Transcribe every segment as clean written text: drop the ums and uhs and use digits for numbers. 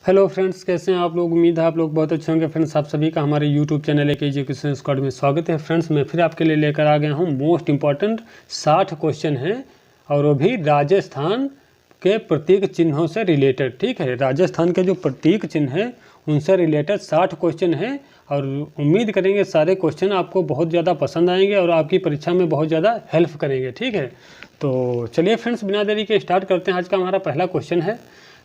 Hello friends, कैसे हैं आप लोग। उम्मीद है आप लोग बहुत अच्छे होंगे। फ्रेंड्स, आप सभी का हमारे यूट्यूब चैनल एक एजुकेशन स्क्वाड में स्वागत है। फ्रेंड्स, मैं फिर आपके लिए लेकर आ गया हूं मोस्ट इम्पॉर्टेंट 60 क्वेश्चन हैं और वो भी राजस्थान के प्रतीक चिन्हों से रिलेटेड। ठीक है, राजस्थान के जो प्रतीक चिन्ह हैं उनसे रिलेटेड 60 क्वेश्चन हैं और उम्मीद करेंगे सारे क्वेश्चन आपको बहुत ज़्यादा पसंद आएंगे और आपकी परीक्षा में बहुत ज़्यादा हेल्प करेंगे। ठीक है, तो चलिए फ्रेंड्स, बिना देरी के स्टार्ट करते हैं। आज का हमारा पहला क्वेश्चन है,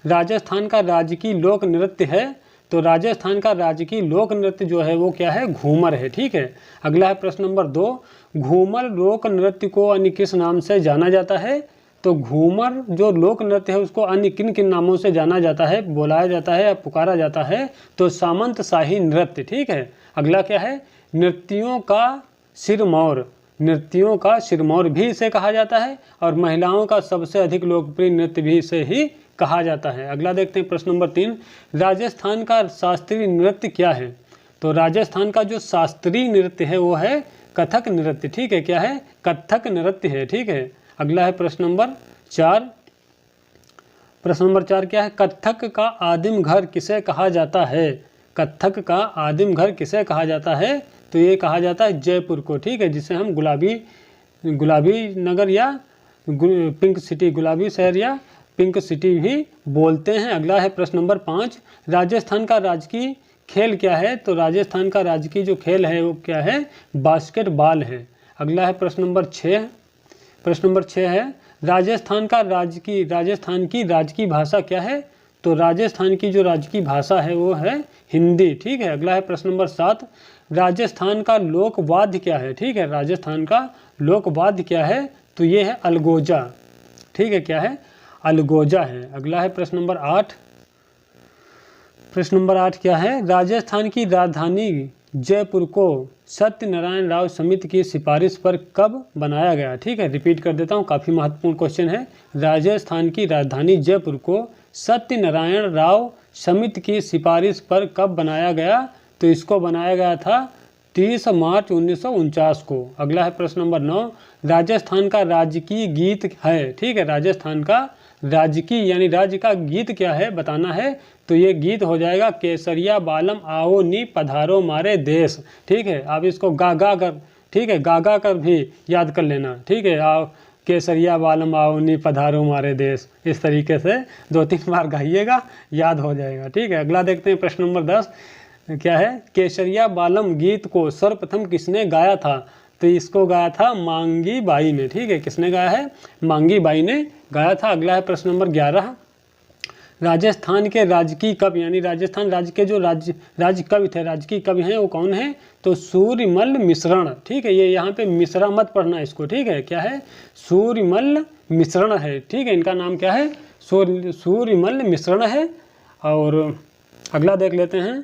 राजस्थान का राजकीय लोक नृत्य है। तो राजस्थान का राजकीय लोक नृत्य जो है वो क्या है? घूमर है। ठीक है, अगला है प्रश्न नंबर 2, घूमर लोक नृत्य को अन्य किस नाम से जाना जाता है? तो घूमर जो लोक नृत्य है उसको अन्य किन किन नामों से जाना जाता है, बुलाया जाता है या पुकारा जाता है? तो सामंत शाही नृत्य। ठीक है, अगला क्या है? नृत्यों का सिरमौर, नृत्यों का सिरमौर भी इसे कहा जाता है और महिलाओं का सबसे अधिक लोकप्रिय नृत्य भी इसे ही कहा जाता है। अगला देखते हैं प्रश्न नंबर 3, राजस्थान का शास्त्रीय नृत्य क्या है? तो राजस्थान का जो शास्त्रीय नृत्य है वो है कथक नृत्य। ठीक है, क्या है? कथक नृत्य है। ठीक है, अगला है प्रश्न नंबर 4, प्रश्न नंबर 4 क्या है? कथक का आदिम घर किसे कहा जाता है? कथक का आदिम घर किसे कहा जाता है? तो ये कहा जाता है जयपुर को। ठीक है, जिसे हम गुलाबी नगर या पिंक सिटी, गुलाबी शहर या पिंक सिटी भी बोलते हैं। अगला है प्रश्न नंबर 5, राजस्थान का राजकीय खेल क्या है? तो राजस्थान का राजकीय जो खेल है वो क्या है? बास्केटबॉल है। अगला है प्रश्न नंबर 6, प्रश्न नंबर 6 है, राजस्थान की राजकीय भाषा क्या है? तो राजस्थान की जो राजकीय भाषा है वो है हिंदी। ठीक है, अगला है प्रश्न नंबर 7, राजस्थान का लोक वाद्य क्या है? ठीक है, राजस्थान का लोक वाद्य क्या है? तो ये है अलगोजा। ठीक है, क्या है? अलगोजा है। अगला है प्रश्न नंबर 8, प्रश्न नंबर 8 क्या है? राजस्थान की राजधानी जयपुर को सत्यनारायण राव समिति की सिफारिश पर कब बनाया गया? ठीक है, रिपीट कर देता हूँ, काफ़ी महत्वपूर्ण क्वेश्चन है। राजस्थान की राजधानी जयपुर को सत्यनारायण राव समिति की सिफारिश पर कब बनाया गया? तो इसको बनाया गया था 30 मार्च 1949 को। अगला है प्रश्न नंबर 9, राजस्थान का राजकीय गीत है। ठीक है, राजस्थान का राजकीय यानी राज्य का गीत क्या है बताना है। तो ये गीत हो जाएगा केसरिया बालम आओ नी पधारो मारे देश। ठीक है, आप इसको गा गा कर, ठीक है, गा गा कर भी याद कर लेना। ठीक है, आओ केसरिया बालम आओ नी पधारो मारे देश, इस तरीके से 2-3 बार गाइएगा, याद हो जाएगा। ठीक है, अगला देखते हैं प्रश्न नंबर 10 क्या है? केसरिया बालम गीत को सर्वप्रथम किसने गाया था? तो इसको गाया था मांगी बाई ने। ठीक है, किसने गाया है? मांगी बाई ने गाया था। अगला है प्रश्न नंबर 11, राजस्थान के राजकीय कवि यानी राजस्थान राज्य के जो राज्य कवि थे, राजकीय कवि हैं वो कौन है? तो सूर्यमल मिश्रण। ठीक है, ये यहाँ पे मिश्रा मत पढ़ना इसको। ठीक है, क्या है? सूर्यमल मिश्रण है। ठीक है, इनका नाम क्या है? सूर्यमल मिश्रण है। और अगला देख लेते हैं,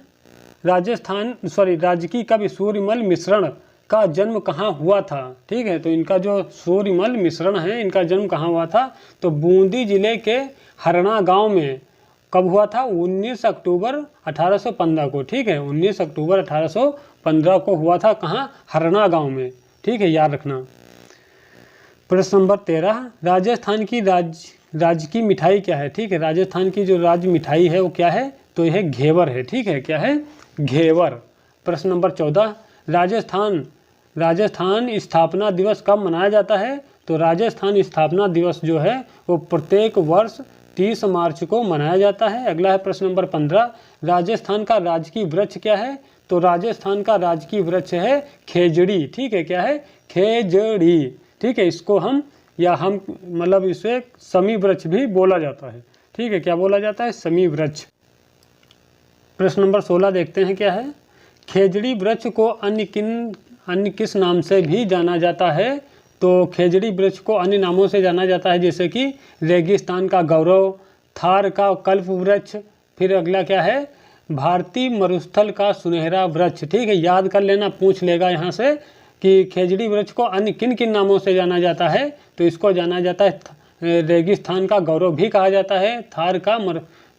राजकीय कवि सूर्यमल मिश्रण का जन्म कहाँ हुआ था? ठीक है, तो इनका जो सूर्यमल मिश्रण है इनका जन्म कहाँ हुआ था? तो बूंदी जिले के हरना गांव में। कब हुआ था? 19 अक्टूबर 1815 को। ठीक है, 19 अक्टूबर 1815 को हुआ था। कहाँ? हरना गांव में। ठीक है, याद रखना। प्रश्न नंबर 13, राजस्थान की राजकीय मिठाई क्या है? ठीक है, राजस्थान की जो राज्य मिठाई है वो क्या है? तो यह घेवर है। ठीक है, क्या है? घेवर। प्रश्न नंबर 14, राजस्थान स्थापना दिवस कब मनाया जाता है? तो राजस्थान स्थापना दिवस जो है वो प्रत्येक वर्ष 30 मार्च को मनाया जाता है। अगला है प्रश्न नंबर 15, राजस्थान का राजकीय वृक्ष क्या है? तो राजस्थान का राजकीय वृक्ष है खेजड़ी। ठीक है, क्या है? खेजड़ी। ठीक है, इसको हम मतलब इसे समी वृक्ष भी बोला जाता है। ठीक है, क्या बोला जाता है? समी वृक्ष। प्रश्न नंबर 16 देखते हैं क्या है? खेजड़ी वृक्ष को अन्य किस नाम से भी जाना जाता है? तो खेजड़ी वृक्ष को अन्य नामों से जाना जाता है, जैसे कि रेगिस्तान का गौरव, थार का कल्प वृक्ष, फिर अगला क्या है? भारतीय मरुस्थल का सुनहरा वृक्ष। ठीक है, याद कर लेना, पूछ लेगा यहाँ से कि खेजड़ी वृक्ष को अन्य किन किन नामों से जाना जाता है। तो इसको जाना जाता है रेगिस्तान का गौरव भी कहा जाता है,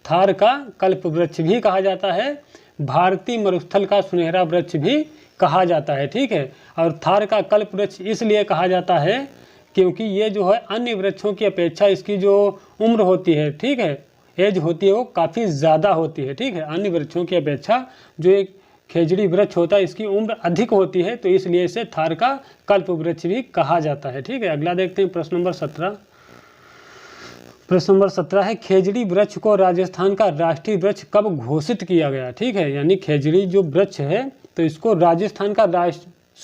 थार का कल्प वृक्ष भी कहा जाता है, भारतीय मरुस्थल का सुनहरा वृक्ष भी कहा जाता है। ठीक है, और थार का कल्प वृक्ष इसलिए कहा जाता है क्योंकि ये जो है अन्य वृक्षों की अपेक्षा इसकी जो उम्र होती है, ठीक है, एज होती है वो काफ़ी ज़्यादा होती है, ठीक है। अन्य वृक्षों की अपेक्षा जो एक खेजड़ी वृक्ष होता है इसकी उम्र अधिक होती है, तो इसलिए इसे थार का कल्प वृक्ष भी कहा जाता है, ठीक है। अगला देखते हैं प्रश्न नंबर 17। प्रश्न नंबर 17 है खेजड़ी वृक्ष को राजस्थान का राष्ट्रीय वृक्ष कब घोषित किया गया, ठीक है। यानी खेजड़ी जो वृक्ष है तो इसको राजस्थान का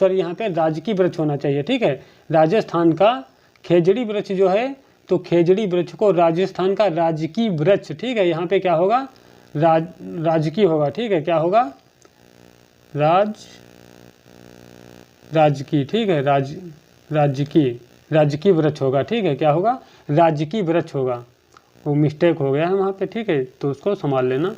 यहाँ पे राजकीय वृक्ष होना चाहिए, ठीक है। राजस्थान का खेजड़ी वृक्ष जो है तो खेजड़ी वृक्ष को राजस्थान का राजकीय वृक्ष, ठीक है। यहाँ पे क्या होगा, राजकीय होगा, ठीक है। क्या होगा, राजकीय, ठीक है। राजकीय वृक्ष होगा, ठीक है। क्या होगा, राजकीय वृक्ष होगा, वो मिस्टेक हो गया है वहाँ पे, ठीक है, तो उसको संभाल लेना।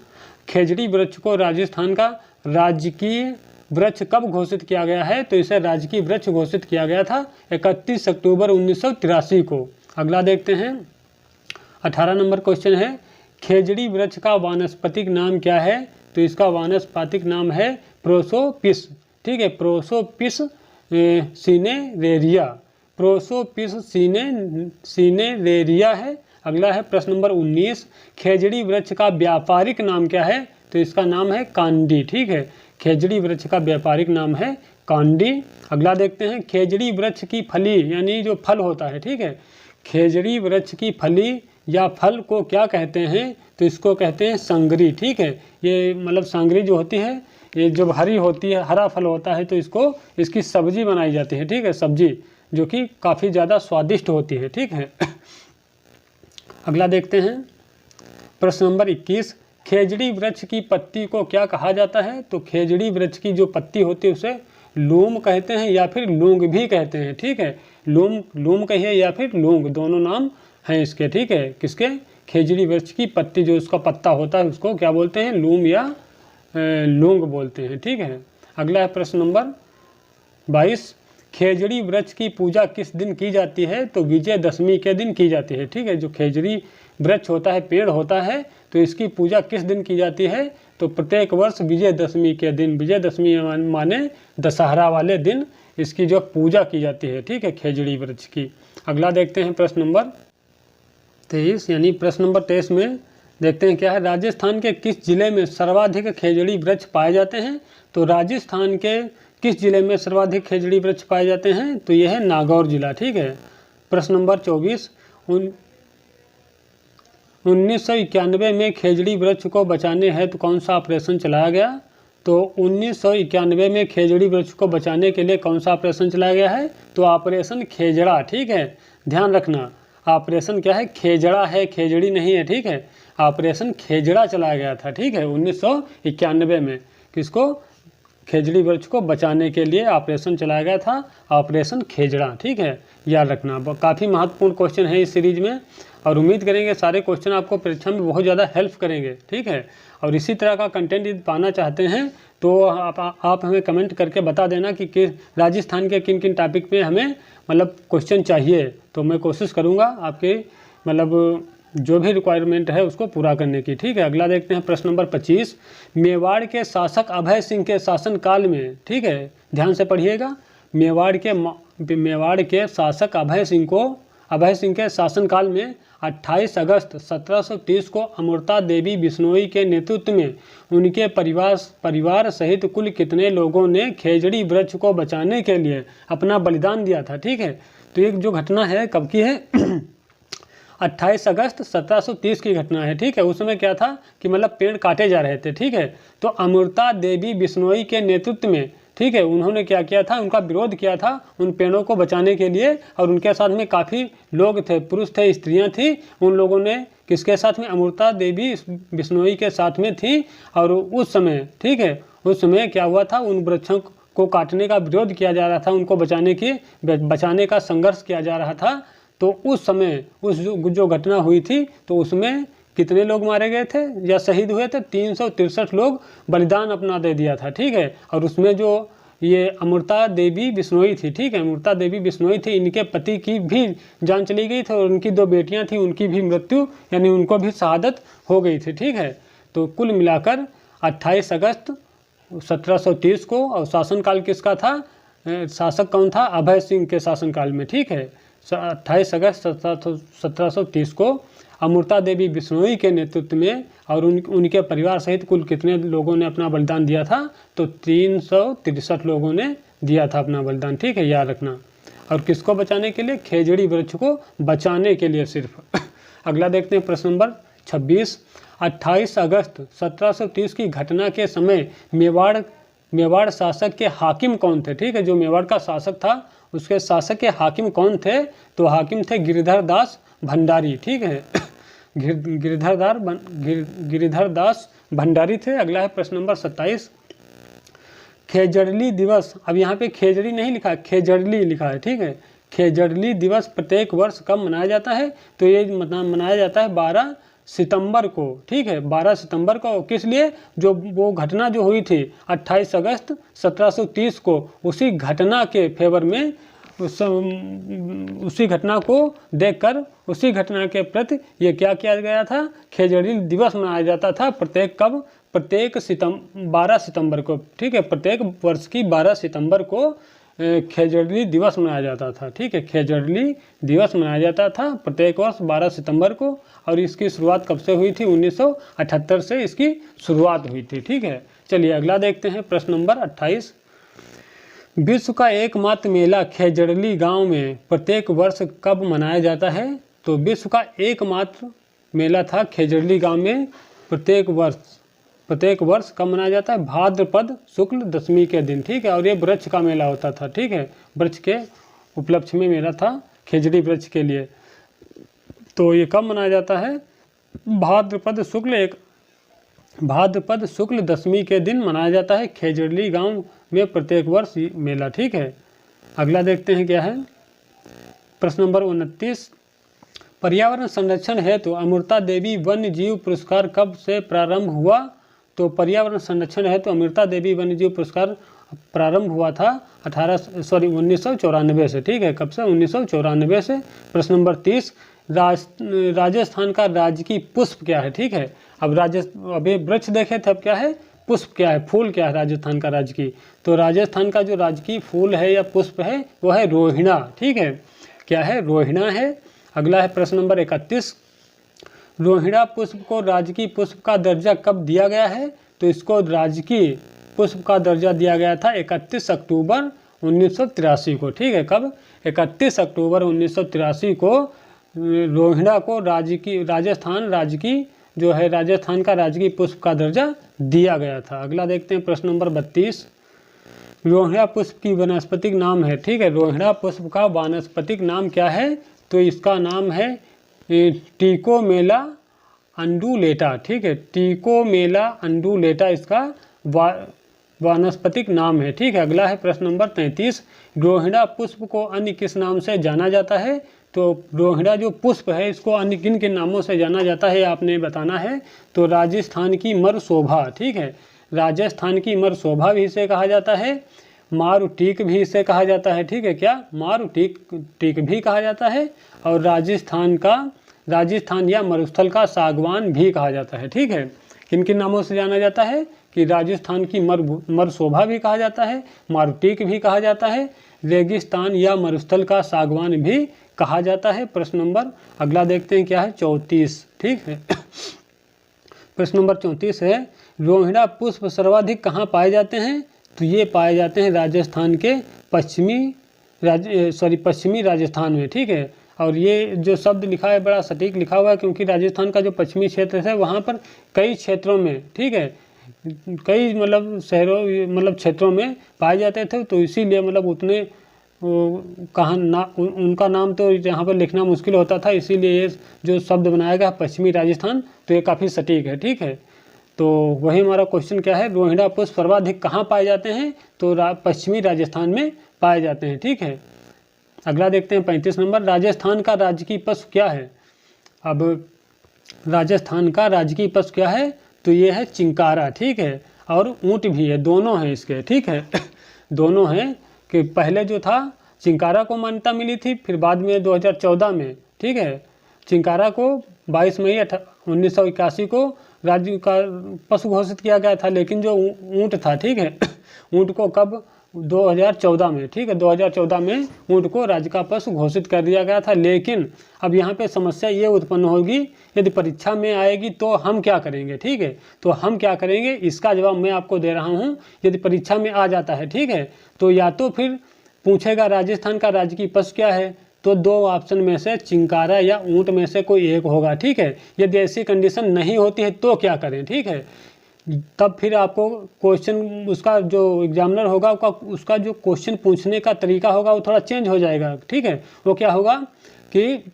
खेजड़ी वृक्ष को राजस्थान का राजकीय वृक्ष कब घोषित किया गया है, तो इसे राजकीय वृक्ष घोषित किया गया था 31 अक्टूबर 1983 को। अगला देखते हैं 18 नंबर क्वेश्चन है खेजड़ी वृक्ष का वानस्पतिक नाम क्या है, तो इसका वानस्पतिक नाम है प्रोसोपिस, ठीक है। प्रोसोपिस सिनेरेरिया, प्रोसोपिस सिनेरेरिया है। अगला है प्रश्न नंबर 19 खेजड़ी वृक्ष का व्यापारिक नाम क्या है, तो इसका नाम है कांडी, ठीक है। खेजड़ी वृक्ष का व्यापारिक नाम है कांडी। अगला देखते हैं खेजड़ी वृक्ष की फली यानी जो फल होता है, ठीक है। खेजड़ी वृक्ष की फली या फल को क्या कहते हैं, तो इसको कहते हैं संगरी, ठीक है। ये मतलब सांगरी जो होती है ये जब हरी होती है, हरा फल होता है तो इसकी सब्जी बनाई जाती है, ठीक है। सब्जी जो कि काफ़ी ज़्यादा स्वादिष्ट होती है, ठीक है। अगला देखते हैं प्रश्न नंबर 21 खेजड़ी वृक्ष की पत्ती को क्या कहा जाता है, तो खेजड़ी वृक्ष की जो पत्ती होती है उसे लूम कहते हैं या फिर लूंग भी कहते हैं, ठीक है। लूम कहिए या फिर लूंग, दोनों नाम हैं इसके, ठीक है। किसके, खेजड़ी वृक्ष की पत्ती जो उसका पत्ता होता है उसको क्या बोलते हैं, लूम या लूंग बोलते हैं, ठीक है। अगला है प्रश्न नंबर 22 खेजड़ी वृक्ष की पूजा किस दिन की जाती है, तो विजयदशमी के दिन की जाती है, ठीक है। जो खेजड़ी वृक्ष होता है, पेड़ होता है, तो इसकी पूजा किस दिन की जाती है, तो प्रत्येक वर्ष विजयदशमी के दिन, विजयदशमी माने दशहरा वाले दिन इसकी जो पूजा की जाती है, ठीक है, खेजड़ी वृक्ष की। अगला देखते हैं प्रश्न नंबर 23 यानी प्रश्न नंबर 23 में देखते हैं क्या है राजस्थान के किस जिले में सर्वाधिक खेजड़ी वृक्ष पाए जाते हैं, तो राजस्थान के किस जिले में सर्वाधिक खेजड़ी वृक्ष पाए जाते हैं, तो यह है नागौर जिला, ठीक है। प्रश्न नंबर 24 1991 में खेजड़ी वृक्ष को बचाने हेतु कौन सा ऑपरेशन चलाया गया, तो 1991 में खेजड़ी वृक्ष को बचाने के लिए कौन सा ऑपरेशन चलाया गया है, तो ऑपरेशन खेजड़ा, ठीक है। ध्यान रखना ऑपरेशन क्या है, खेजड़ा है, खेजड़ी नहीं है, ठीक है। ऑपरेशन खेजड़ा चलाया गया था, ठीक है, 1991 में। किसको, खेजड़ी वृक्ष को बचाने के लिए ऑपरेशन चलाया गया था, ऑपरेशन खेजड़ा, ठीक है, याद रखना। काफ़ी महत्वपूर्ण क्वेश्चन है इस सीरीज में और उम्मीद करेंगे सारे क्वेश्चन आपको परीक्षा में बहुत ज़्यादा हेल्प करेंगे, ठीक है। और इसी तरह का कंटेंट यदि पाना चाहते हैं तो आप हमें कमेंट करके बता देना कि राजस्थान के किन किन टॉपिक पे हमें मतलब क्वेश्चन चाहिए, तो मैं कोशिश करूँगा आपके मतलब जो भी रिक्वायरमेंट है उसको पूरा करने की, ठीक है। अगला देखते हैं प्रश्न नंबर 25 मेवाड़ के शासक अभय सिंह के शासनकाल में, ठीक है, ध्यान से पढ़िएगा। मेवाड़ के शासक अभय सिंह के शासनकाल में 28 अगस्त 1730 को अमृता देवी बिश्नोई के नेतृत्व में उनके परिवार सहित कुल कितने लोगों ने खेजड़ी वृक्ष को बचाने के लिए अपना बलिदान दिया था, ठीक है। तो एक जो घटना है कब की है 28 अगस्त 1730 की घटना है, ठीक है। उस समय क्या था कि मतलब पेड़ काटे जा रहे थे, ठीक है। तो अमृता देवी बिश्नोई के नेतृत्व में, ठीक है, उन्होंने क्या किया था, उनका विरोध किया था उन पेड़ों को बचाने के लिए और उनके साथ में काफ़ी लोग थे, पुरुष थे, स्त्रियां थी। उन लोगों ने किसके साथ में, अमृता देवी बिश्नोई के साथ में थी। और उस समय, ठीक है, उस समय क्या हुआ था, उन वृक्षों को काटने का विरोध किया जा रहा था, उनको बचाने का संघर्ष किया जा रहा था। तो उस समय उस जो घटना हुई थी तो उसमें कितने लोग मारे गए थे या शहीद हुए थे, 363 लोग बलिदान अपना दे दिया था, ठीक है। और उसमें जो ये अमृता देवी बिश्नोई थी, ठीक है, अमृता देवी बिश्नोई थी, इनके पति की भी जान चली गई थी और उनकी 2 बेटियां थी, उनकी भी मृत्यु यानी उनको भी शहादत हो गई थी, ठीक है। तो कुल मिलाकर 28 अगस्त 1730 को, और शासनकाल किसका था, शासक कौन था, अभय सिंह के शासनकाल में, ठीक है। 28 अगस्त 1730 को अमृता देवी बिश्नोई के नेतृत्व में और उनके परिवार सहित कुल कितने लोगों ने अपना बलिदान दिया था? तो 363 लोगों ने दिया था अपना बलिदान, ठीक है, याद रखना। और किसको बचाने के लिए? खेजड़ी वृक्ष को बचाने के लिए सिर्फ। अगला देखते हैं प्रश्न नंबर 26। 28 अगस्त 1730 की घटना के समय मेवाड़ शासक के हाकिम कौन थे? ठीक है, जो मेवाड़ का शासक था उसके शासक के हाकिम कौन थे? तो हाकिम थे गिरिधर दास भंडारी, ठीक है। गिरिधर दास भंडारी थे। अगला है प्रश्न नंबर 27। खेजड़ली दिवस, अब यहाँ पे खेजड़ी नहीं लिखा है, खेजड़ली लिखा है, ठीक है। खेजड़ली दिवस प्रत्येक वर्ष कब मनाया जाता है? तो ये मनाया जाता है 12 सितंबर को, ठीक है, 12 सितंबर को। किस लिए? जो वो घटना जो हुई थी 28 अगस्त 1730 को, उसी घटना के फेवर में, उसी घटना को देखकर, उसी घटना के प्रति ये क्या किया गया था? खेजड़ी दिवस मनाया जाता था। प्रत्येक 12 सितंबर को, ठीक है, प्रत्येक वर्ष की 12 सितंबर को खेजड़ी दिवस मनाया जाता था, ठीक है। खेजड़ी दिवस मनाया जाता था प्रत्येक वर्ष 12 सितंबर को। और इसकी शुरुआत कब से हुई थी? 1978 से इसकी शुरुआत हुई थी, ठीक है। चलिए अगला देखते हैं प्रश्न नंबर 28। विश्व का एकमात्र मेला खेजड़ली गांव में प्रत्येक वर्ष कब मनाया जाता है? तो विश्व का एकमात्र मेला था खेजड़ली गांव में प्रत्येक वर्ष कब मनाया जाता है? भाद्रपद शुक्ल दशमी के दिन, ठीक है। और ये वृक्ष का मेला होता था, ठीक है, वृक्ष के उपलक्ष्य में मेला था खेजड़ी वृक्ष के लिए। तो ये कब मनाया जाता है? भाद्रपद शुक्ल दशमी के दिन मनाया जाता है खेजड़ी गांव में प्रत्येक वर्ष मेला, ठीक है। अगला देखते हैं क्या है, प्रश्न नंबर 29। पर्यावरण संरक्षण हेतु अमृता देवी वन्य जीव पुरस्कार कब से प्रारंभ हुआ? तो पर्यावरण संरक्षण हेतु अमृता देवी वन्य जीव पुरस्कार प्रारंभ हुआ था 1994 से, ठीक है। कब से? 1994 से। प्रश्न नंबर 30। राजस्थान का राजकीय पुष्प क्या है? ठीक है, अब ये वृक्ष देखे थे, अब क्या है? पुष्प क्या है, फूल क्या है राजस्थान का राजकीय? तो राजस्थान का जो राजकीय फूल है या पुष्प है वो है रोहिणा, ठीक है। क्या है? रोहिणा है। अगला है प्रश्न नंबर 31। रोहिणा पुष्प को राजकीय पुष्प का दर्जा कब दिया गया है? तो इसको राजकीय पुष्प का दर्जा दिया गया था 31 अक्टूबर 1983 को, ठीक है। कब? 31 अक्टूबर 1983 को रोहिणा को राजस्थान का राजकीय पुष्प का दर्जा दिया गया था। अगला देखते हैं प्रश्न नंबर 32। रोहिणा पुष्प की वानस्पतिक नाम है, ठीक है। रोहिणा पुष्प का वानस्पतिक नाम क्या है? तो इसका नाम है टिकोमेला अंडुलेटा, ठीक है। टिकोमेला अंडुलेटा इसका वानस्पतिक नाम है, ठीक है। अगला है प्रश्न नंबर 33। रोहिणा पुष्प को अन्य किस नाम से जाना जाता है? तो रोहिणा जो पुष्प है इसको अन्य किन किन नामों से जाना जाता है आपने बताना है। तो राजस्थान की मरशोभा, ठीक है, राजस्थान की मरशोभा भी इसे कहा जाता है। मारुटीक भी इसे कहा जाता है, ठीक है। क्या? मारुटीक भी कहा जाता है। और राजस्थान या मरुस्थल का सागवान भी कहा जाता है, ठीक है। किन किन नामों से जाना जाता है? कि राजस्थान की मरशोभा भी कहा जाता है, मारुटीक भी कहा जाता है, रेगिस्तान या मरुस्थल का सागवान भी कहा जाता है। प्रश्न नंबर अगला देखते हैं क्या है, 34, ठीक है। प्रश्न नंबर 34 है, रोहिणा पुष्प सर्वाधिक कहाँ पाए जाते हैं? तो ये पाए जाते हैं राजस्थान के पश्चिमी राजस्थान में, ठीक है। और ये जो शब्द लिखा है बड़ा सटीक लिखा हुआ है, क्योंकि राजस्थान का जो पश्चिमी क्षेत्र है वहाँ पर कई क्षेत्रों में, ठीक है, कई क्षेत्रों में पाए जाते थे। तो इसीलिए उतने उनका नाम तो यहाँ पर लिखना मुश्किल होता था, इसीलिए ये जो शब्द बनाया गया पश्चिमी राजस्थान, तो ये काफ़ी सटीक है, ठीक है। तो वही हमारा क्वेश्चन क्या है, रोहिणा पुष्प सर्वाधिक कहाँ पाए जाते हैं? तो पश्चिमी राजस्थान में पाए जाते हैं, ठीक है। अगला देखते हैं 35 नंबर। राजस्थान का राजकीय पशु क्या है? अब राजस्थान का राजकीय पशु क्या है? तो ये है चिंकारा, ठीक है। और ऊँट भी है, दोनों हैं इसके, ठीक है। दोनों हैं कि पहले जो था चिंकारा को मान्यता मिली थी, फिर बाद में 2014 में, ठीक है, चिंकारा को 22 मई 1981 को राज्य का पशु घोषित किया गया था। लेकिन जो ऊँट था, ठीक है, ऊँट को कब 2014 में, ठीक है, 2014 में ऊँट को राज्य का पशु घोषित कर दिया गया था। लेकिन अब यहाँ पे समस्या ये उत्पन्न होगी, यदि परीक्षा में आएगी तो हम क्या करेंगे, ठीक है, तो हम क्या करेंगे इसका जवाब मैं आपको दे रहा हूँ। यदि परीक्षा में आ जाता है, ठीक है, तो या तो फिर पूछेगा राजस्थान का राजकीय पशु क्या है, तो 2 ऑप्शन में से चिंकारा या ऊँट में से कोई एक होगा, ठीक है। यदि ऐसी कंडीशन नहीं होती है तो क्या करें, ठीक है, तब फिर आपको क्वेश्चन उसका जो एग्जामिनर होगा उसका जो क्वेश्चन पूछने का तरीका होगा वो थोड़ा चेंज हो जाएगा, ठीक है। वो क्या होगा कि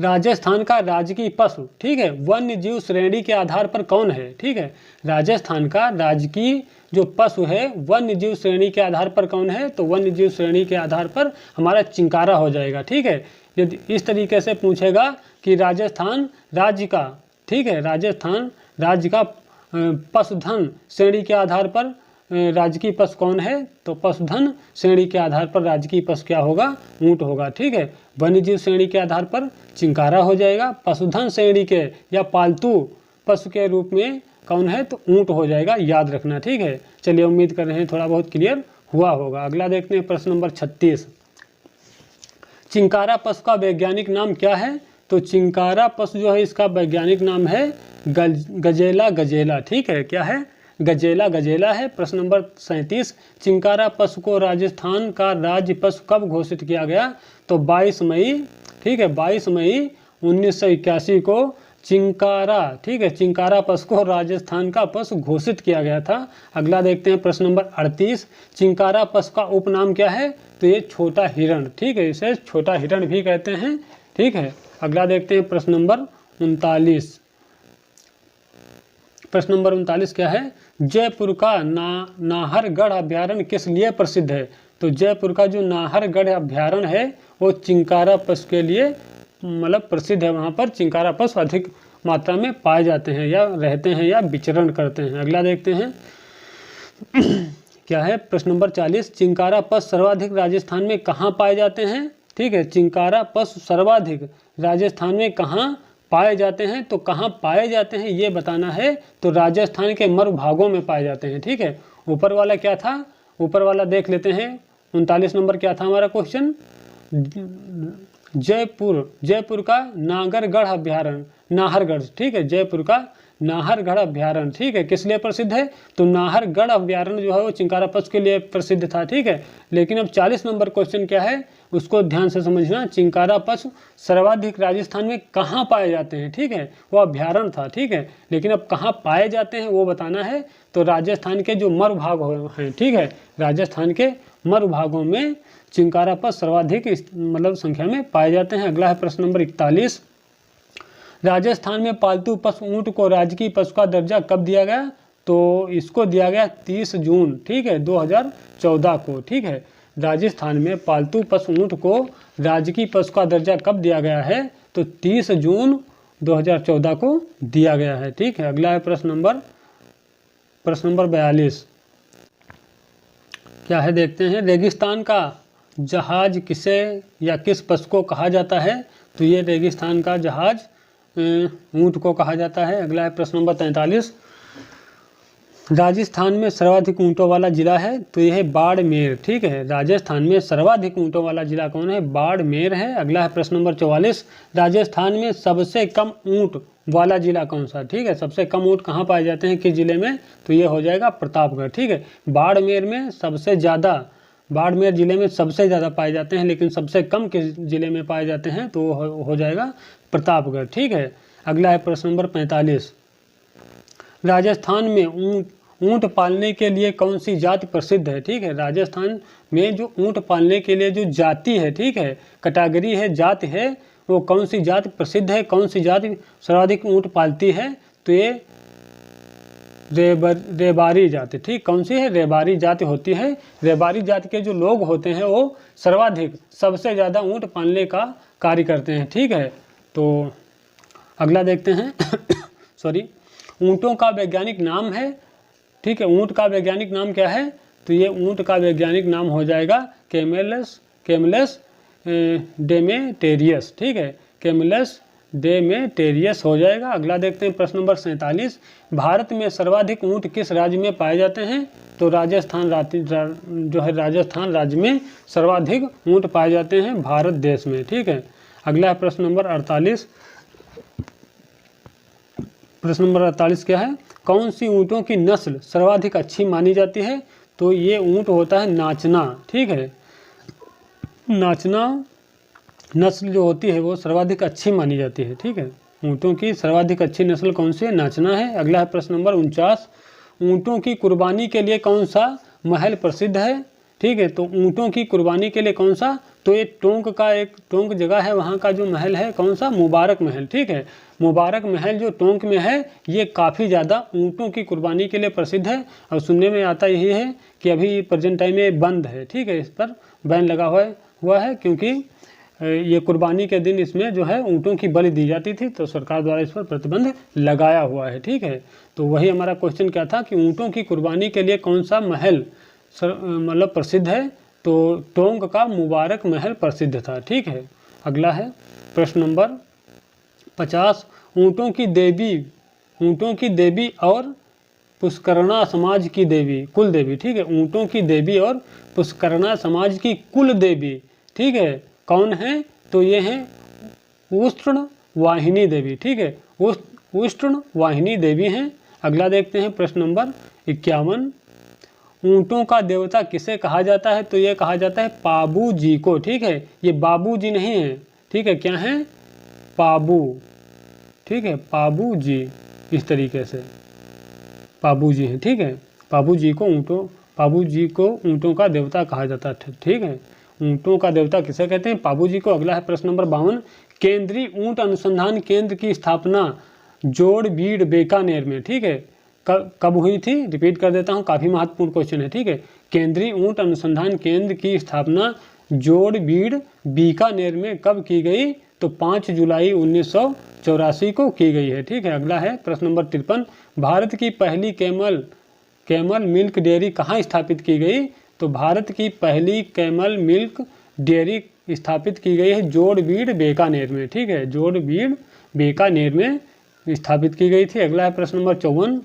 राजस्थान का राजकीय पशु, ठीक है, वन्य जीव श्रेणी के आधार पर कौन है, ठीक है, राजस्थान का राजकीय जो पशु है वन्य जीव श्रेणी के आधार पर कौन है, तो वन्य जीव श्रेणी के आधार पर हमारा चिंकारा हो जाएगा, ठीक है। यदि इस तरीके से पूछेगा कि राजस्थान राज्य का, ठीक है, राजस्थान राज्य का पशुधन श्रेणी के आधार पर राजकीय पशु कौन है, तो पशुधन श्रेणी के आधार पर राजकीय पशु क्या होगा, ऊँट होगा, ठीक है। वन्यजीव श्रेणी के आधार पर चिंकारा हो जाएगा, पशुधन श्रेणी के या पालतू पशु के रूप में कौन है, तो ऊँट हो जाएगा, याद रखना, ठीक है। चलिए उम्मीद कर रहे हैं थोड़ा बहुत क्लियर हुआ होगा। अगला देखते हैं प्रश्न नंबर 36। चिंकारा पशु का वैज्ञानिक नाम क्या है, तो चिंकारा पशु जो है इसका वैज्ञानिक नाम है गजेला गजेला, ठीक है, क्या है, गजेला गजेला है। प्रश्न नंबर 37। चिंकारा पशु को राजस्थान का राज्य पशु कब घोषित किया गया, तो 22 मई, ठीक है, 22 मई 1981 को चिंकारा, ठीक है, चिंकारा पशु को राजस्थान का पशु घोषित किया गया था। अगला देखते हैं प्रश्न नंबर 38। चिंकारा पशु का उपनाम क्या है, तो ये छोटा हिरण, ठीक है, इसे छोटा हिरण भी कहते हैं, ठीक है। अगला देखते हैं प्रश्न नंबर 39। प्रश्न नंबर 39 क्या है, जयपुर का नाहरगढ़ अभ्यारण्य किस लिए प्रसिद्ध है, तो जयपुर का जो नाहरगढ़ अभ्यारण्य है वो चिंकारा पशु के लिए मतलब प्रसिद्ध है। वहाँ पर चिंकारा पशु अधिक मात्रा में पाए जाते हैं या रहते हैं या विचरण करते हैं। अगला देखते हैं क्या है, प्रश्न नंबर 40। चिंकारा पशु सर्वाधिक राजस्थान में कहाँ पाए जाते हैं, ठीक है, चिंकारा पशु सर्वाधिक राजस्थान में कहाँ पाए जाते हैं, तो कहाँ पाए जाते हैं ये बताना है, तो राजस्थान के मरु भागों में पाए जाते हैं, ठीक है। ऊपर वाला क्या था, ऊपर वाला देख लेते हैं। 39 नंबर क्या था हमारा क्वेश्चन, जयपुर का नाहरगढ़ अभ्यारण्य, नाहरगढ़, ठीक है, जयपुर का नाहरगढ़ अभ्यारण्य, ठीक है, किस लिए प्रसिद्ध है, तो नाहरगढ़ अभ्यारण्य जो है वो चिंकारा पशु के लिए प्रसिद्ध था, ठीक है। लेकिन अब 40 नंबर क्वेश्चन क्या है उसको ध्यान से समझना, चिंकारा पशु सर्वाधिक राजस्थान में कहाँ पाए जाते हैं, ठीक है, वो अभ्यारण्य था, ठीक है, लेकिन अब कहाँ पाए जाते हैं वो बताना है, तो राजस्थान के जो मरु भाग हैं, ठीक है, राजस्थान के मरु भागों में चिंकारा पशु सर्वाधिक मतलब संख्या में पाए जाते हैं। अगला है प्रश्न नंबर 41। राजस्थान में पालतू पशु ऊँट को राजकीय पशु का दर्जा कब दिया गया, तो इसको दिया गया 30 जून, ठीक है, 2014 को, ठीक है। राजस्थान में पालतू पशु ऊँट को राजकीय पशु का दर्जा कब दिया गया है, तो 30 जून 2014 को दिया गया है, ठीक है। अगला है प्रश्न नंबर 42। क्या है देखते हैं, रेगिस्तान का जहाज किसे या किस पशु को कहा जाता है, तो ये रेगिस्तान का जहाज ऊँट को कहा जाता है। अगला है प्रश्न नंबर 43। राजस्थान में सर्वाधिक ऊँटों वाला जिला है, तो यह है बाड़मेर, ठीक है, राजस्थान में सर्वाधिक ऊँटों वाला जिला कौन है, बाड़मेर है। अगला है प्रश्न नंबर 44। राजस्थान में सबसे कम ऊँट वाला जिला कौन सा, ठीक है, सबसे कम ऊँट कहाँ पाए जाते हैं किस जिले में, तो ये हो जाएगा प्रतापगढ़, ठीक है। बाड़मेर में सबसे ज़्यादा, बाड़मेर जिले में सबसे ज़्यादा पाए जाते हैं, लेकिन सबसे कम किस जिले में पाए जाते हैं, तो हो जाएगा प्रतापगढ़, ठीक है। अगला है प्रश्न नंबर 45। राजस्थान में ऊँट पालने के लिए कौन सी जाति प्रसिद्ध है, ठीक है, राजस्थान में जो ऊँट पालने के लिए जो जाति है, ठीक है, कैटेगरी है, जाति है, वो कौन सी जाति प्रसिद्ध है, कौन सी जाति सर्वाधिक ऊँट पालती है, तो ये रेबारी जाति, ठीक, कौन सी है, रेबारी जाति होती है। रेबारी जाति के जो लोग होते हैं वो सर्वाधिक सबसे ज़्यादा ऊँट पालने का कार्य करते हैं, ठीक है। तो अगला देखते हैं सॉरी, ऊँटों का वैज्ञानिक नाम है, ठीक है, ऊँट का वैज्ञानिक नाम क्या है, तो ये ऊँट का वैज्ञानिक नाम हो जाएगा कैमेलस डेमेटेरियस, ठीक है, कैमेलस डेमेटेरियस हो जाएगा। अगला देखते हैं प्रश्न नंबर 47, भारत में सर्वाधिक ऊँट किस राज्य में पाए जाते हैं? तो राजस्थान जो है राजस्थान राज्य में सर्वाधिक ऊँट पाए जाते हैं भारत देश में। ठीक है। अगला है प्रश्न नंबर 48। प्रश्न नंबर 48 क्या है? कौन सी ऊँटों की नस्ल सर्वाधिक अच्छी मानी जाती है? तो ये ऊँट होता है नाचना। ठीक है, नाचना नस्ल जो होती है वो सर्वाधिक अच्छी मानी जाती है। ठीक है, ऊँटों की सर्वाधिक अच्छी नस्ल कौन सी है? नाचना है। अगला है प्रश्न नंबर 49, ऊँटों की कुर्बानी के लिए कौन सा महल प्रसिद्ध है? ठीक है, तो ऊँटों की कुर्बानी के लिए कौन सा? तो ये टोंक जगह है, वहाँ का जो महल है कौन सा? मुबारक महल। ठीक है, मुबारक महल जो टोंक में है ये काफ़ी ज़्यादा ऊँटों की कुर्बानी के लिए प्रसिद्ध है। और सुनने में आता यही है कि अभी प्रेजेंट टाइम में बंद है। ठीक है, इस पर बैन लगा हुआ है क्योंकि ये कुर्बानी के दिन इसमें जो है ऊँटों की बलि दी जाती थी, तो सरकार द्वारा इस पर प्रतिबंध लगाया हुआ है। ठीक है, तो वही हमारा क्वेश्चन क्या था कि ऊँटों की कुर्बानी के लिए कौन सा महल मतलब प्रसिद्ध है? तो टोंक का मुबारक महल प्रसिद्ध था। ठीक है। अगला है प्रश्न नंबर 50, ऊँटों की देवी और पुष्करणा समाज की देवी, कुल देवी। ठीक है, ऊँटों की देवी और पुष्करणा समाज की कुल देवी, ठीक है, कौन है? तो ये हैं उष्ण वाहिनी देवी। ठीक है, उष्ण वाहिनी देवी हैं। अगला देखते हैं प्रश्न नंबर 51, ऊँटों का देवता किसे कहा जाता है? तो ये कहा जाता है पाबू जी को। ठीक है, ये बाबू जी नहीं है। ठीक है, क्या है? पाबू। ठीक है, पाबू जी, इस तरीके से पाबू जी हैं। ठीक है, पाबू जी को ऊँटों का देवता कहा जाता है। ठीक है, ऊँटों का देवता किसे कहते हैं? पाबू जी को। अगला है प्रश्न नंबर 52, केंद्रीय ऊँट अनुसंधान केंद्र की स्थापना जोड़बीड़ बीकानेर में, ठीक है, कब हुई थी? रिपीट कर देता हूँ, काफ़ी महत्वपूर्ण क्वेश्चन है। ठीक है, केंद्रीय ऊँट अनुसंधान केंद्र की स्थापना जोड़बीड़ बीकानेर में कब की गई? तो 5 जुलाई 1984 को की गई है। ठीक है। अगला है प्रश्न नंबर 53, भारत की पहली कैमल मिल्क डेयरी कहाँ स्थापित की गई? तो भारत की पहली कैमल मिल्क डेयरी स्थापित की गई है जोड़बीड़ बीकानेर में। ठीक है, जोड़बीड़ बीकानेर में स्थापित की गई थी। अगला है प्रश्न नंबर 54,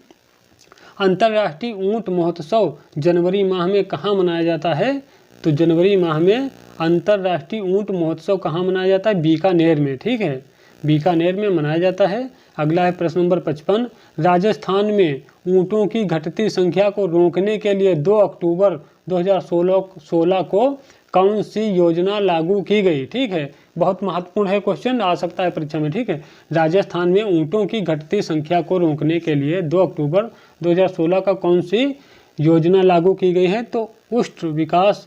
अंतर्राष्ट्रीय ऊँट महोत्सव जनवरी माह में कहाँ मनाया जाता है? तो जनवरी माह में अंतर्राष्ट्रीय ऊँट महोत्सव कहाँ मनाया जाता है? बीकानेर में। ठीक है, बीकानेर में मनाया जाता है। अगला है प्रश्न नंबर 55, राजस्थान में ऊँटों की घटती संख्या को रोकने के लिए 2 अक्टूबर 2016 को कौन सी योजना लागू की गई? ठीक है, बहुत महत्वपूर्ण है, क्वेश्चन आ सकता है परीक्षा में। ठीक है, राजस्थान में ऊँटों की घटती संख्या को रोकने के लिए 2 अक्टूबर 2016 का कौन सी योजना लागू की गई है? तो उष्ण विकास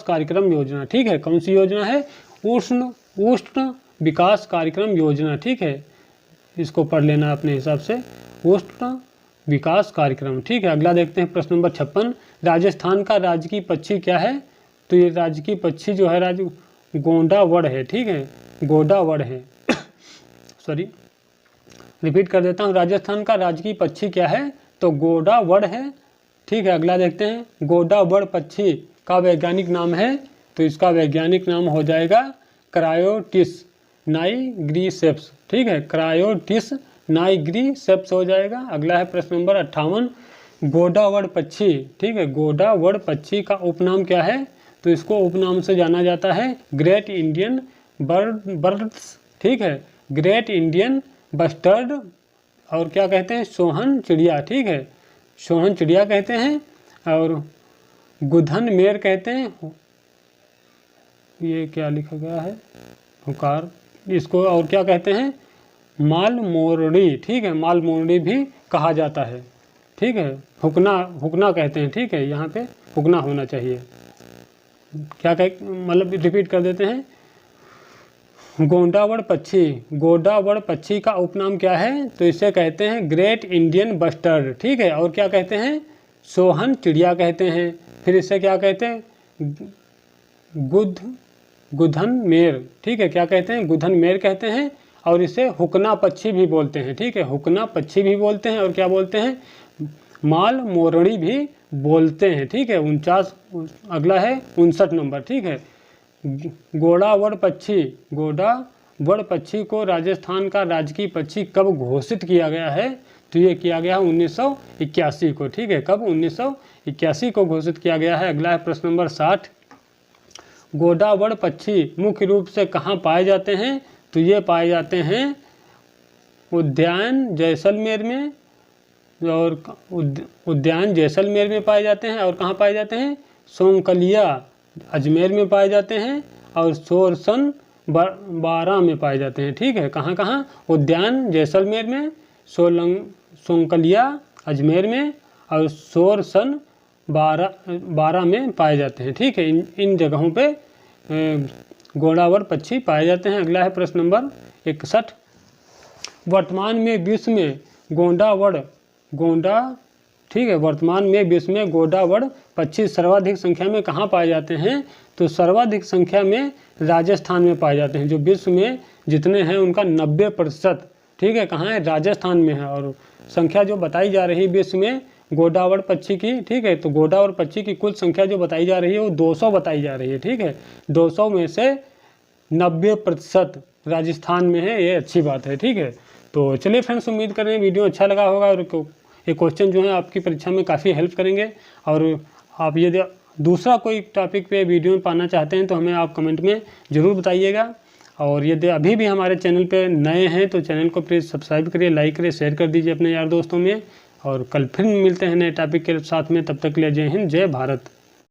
कार्यक्रम योजना। ठीक है, कौन सी योजना है? उष्ण विकास कार्यक्रम योजना। ठीक है, इसको पढ़ लेना अपने हिसाब से, उष्ण विकास कार्यक्रम। ठीक है। अगला देखते हैं प्रश्न नंबर 56, राजस्थान का राजकीय पक्षी क्या है? तो ये राजकीय पक्षी जो है गोंडावड़ है। ठीक है, गोंडावड़ है सॉरी, रिपीट कर देता हूँ, राजस्थान का राजकीय पक्षी क्या है? तो गोंडावड़ है। ठीक है। अगला देखते हैं, गोंडावड़ पक्षी का वैज्ञानिक नाम है? तो इसका वैज्ञानिक नाम हो जाएगा क्रायोटिस नाइग्रीसेप्स। ठीक है, क्रायोटिस नाइग्रीसेप्स हो जाएगा। अगला है प्रश्न नंबर 58, गोंडावड़ पक्षी, ठीक है, गोंडावड़ पक्षी का उपनाम क्या है? तो इसको उपनाम से जाना जाता है ग्रेट इंडियन बर्ड्स। ठीक है, ग्रेट इंडियन बस्टर्ड, और क्या कहते हैं? सोहन चिड़िया। ठीक है, सोहन चिड़िया कहते हैं, और गुधन मेर कहते हैं। ये क्या लिखा गया है? हुकार, इसको और क्या कहते हैं? मालमोरडी। ठीक है, मालमोरडी भी कहा जाता है। ठीक है, हुकना कहते हैं। ठीक है, यहाँ पे हुकना होना चाहिए। क्या मतलब रिपीट कर देते हैं, गोंडावड़ पक्षी का उपनाम क्या है? तो इसे कहते हैं ग्रेट इंडियन बस्टर्ड। ठीक है, और क्या कहते हैं? सोहन चिड़िया कहते हैं। फिर इसे क्या कहते हैं? गुधन मेर। ठीक है, क्या कहते हैं? गुधन मेर कहते हैं, और इसे हुकना पक्षी भी बोलते हैं। ठीक है, हुकना पक्षी भी बोलते हैं, और क्या बोलते हैं? माल मोरड़ी भी बोलते हैं। ठीक है, 49। अगला है 59 नंबर। ठीक है, गोडावड़ पक्षी को राजस्थान का राजकीय पक्षी कब घोषित किया गया है? तो ये किया गया 1981 को। ठीक है, कब? 1981 को घोषित किया गया है। अगला है प्रश्न नंबर 60। गोडावड़ पक्षी मुख्य रूप से कहाँ पाए जाते हैं? तो ये पाए जाते हैं उद्यान जैसलमेर में, और उद्यान जैसलमेर में पाए जाते हैं। और कहाँ पाए जाते हैं? सोमकलिया अजमेर में पाए जाते हैं, और सोरसन बारा में पाए जाते हैं। ठीक है, कहाँ कहाँ? उद्यान जैसलमेर में, सोमकलिया अजमेर में, और सोरसन बारा में पाए जाते हैं। ठीक है, इन जगहों पे गोडावड़ पक्षी पाए जाते हैं। अगला है प्रश्न नंबर 61। वर्तमान में विश्व में गोडावड़ पक्षी सर्वाधिक संख्या में कहाँ पाए जाते हैं? तो सर्वाधिक संख्या में राजस्थान में पाए जाते हैं। जो विश्व में जितने हैं उनका 90%, ठीक है, कहाँ है? राजस्थान में है। और संख्या जो बताई जा रही है विश्व में गोडावड़ पक्षी की, ठीक है, तो गोडावड़ पक्षी की कुल संख्या जो बताई जा रही है वो 200 बताई जा रही है। ठीक है, 200 में से 90% राजस्थान में है, ये अच्छी बात है। ठीक है, तो चलिए फ्रेंड्स, उम्मीद कर रहे हैं वीडियो अच्छा लगा होगा, और ये क्वेश्चन जो है आपकी परीक्षा में काफ़ी हेल्प करेंगे। और आप यदि दूसरा कोई टॉपिक पे वीडियो में पाना चाहते हैं तो हमें आप कमेंट में ज़रूर बताइएगा। और यदि अभी भी हमारे चैनल पे नए हैं तो चैनल को प्लीज़ सब्सक्राइब करिए, लाइक करिए, शेयर कर दीजिए अपने यार दोस्तों में। और कल फिर मिलते हैं नए टॉपिक के साथ में, तब तक के लिए जय हिंद, जय भारत।